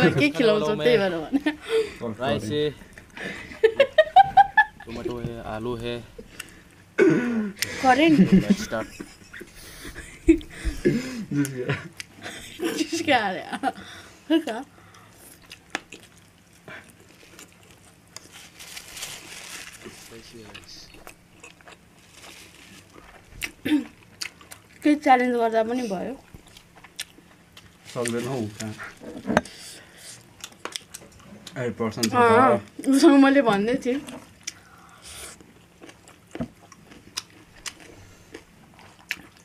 मलाई के खिलाउँछ त्यही भएर भने राइस है टोमेटो है आलू है करेन्ट लेट्स स्टार्ट जिसका आ रहा है का के च्यालेन्ज गर्दा पनि भयो सक्दैन हौ कहाँ 8% छ उसँग मैले भन्दै थिएँ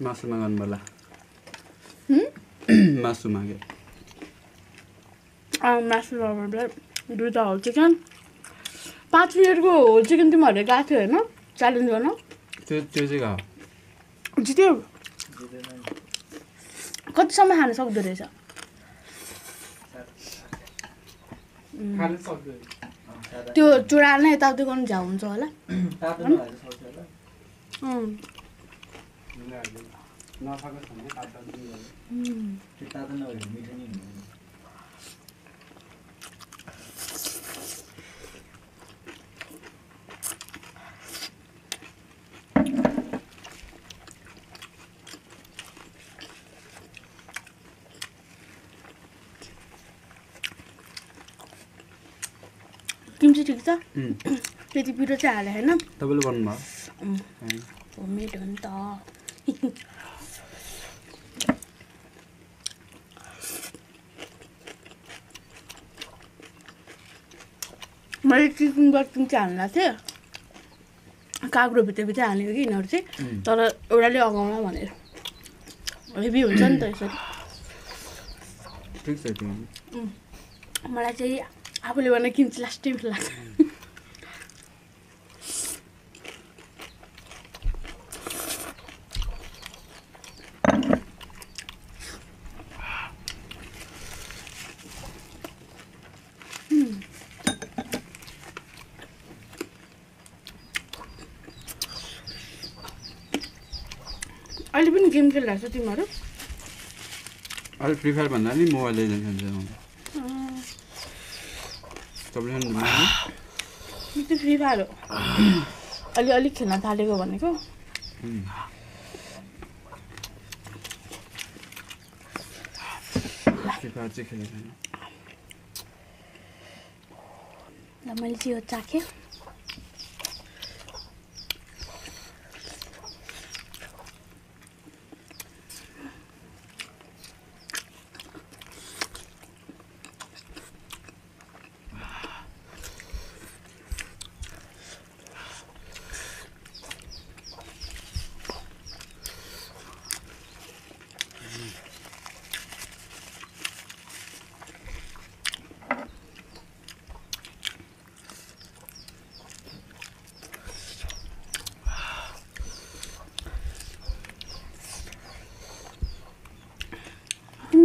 मासुमा गर्नु होला मासु मागे मासु लभरलाई दुईवटा होल चिकन 5 मिनटको होल चिकन तिमीहरूले गएको थियो होइन च्यालेन्ज गर्न त्यो चाहिँ गयो जित्यो कतिसम्म खान सक्दो रहेछ त्यो चुडाल नै यताउति गर्नु झ्याउ हुन्छ होला किम्ची ठिक छ त्यति पिरो चाहिँ हाले होइन तपाईँले भन्नुभयो मिठ हो नि त मैले चिकन गटिङ चाहिँ हाल्न थिएँ काग्रो भित्र हालेको कि यिनीहरू चाहिँ तर एउटाले अगाउला भनेर हेभी हुन्छ नि त यसरी ठिक छ मलाई चाहिँ आफूले भने किम्ची लास्टै मिठो लाग्छ अहिले पनि गेम खेलिरहेको छ तिमीहरू अहिले फ्री फायर भन्दा नि मोबाइल लेजेन्ड खेल्छ त्यो फ्री फायर हो अलिक खेल्न थालेको भनेको फ्री फायर चाहिँ खेलेको छैन ल मैले चाहिँ यो चाखेँ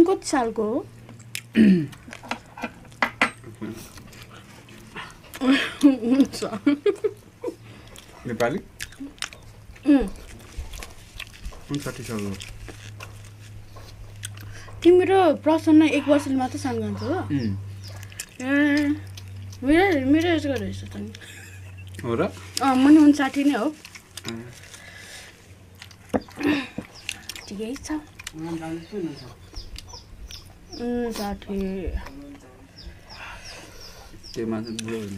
कति सालको हो हुन्छ नेपाली 59 सालको तिम्रो प्रश्न 1 वर्षले मात्र सान गर्छ हो मेरो एजको रहेछ त नि हो र पनि 59 नै हो ठिकै छ 59 त्यो मान्छे बुढो होइन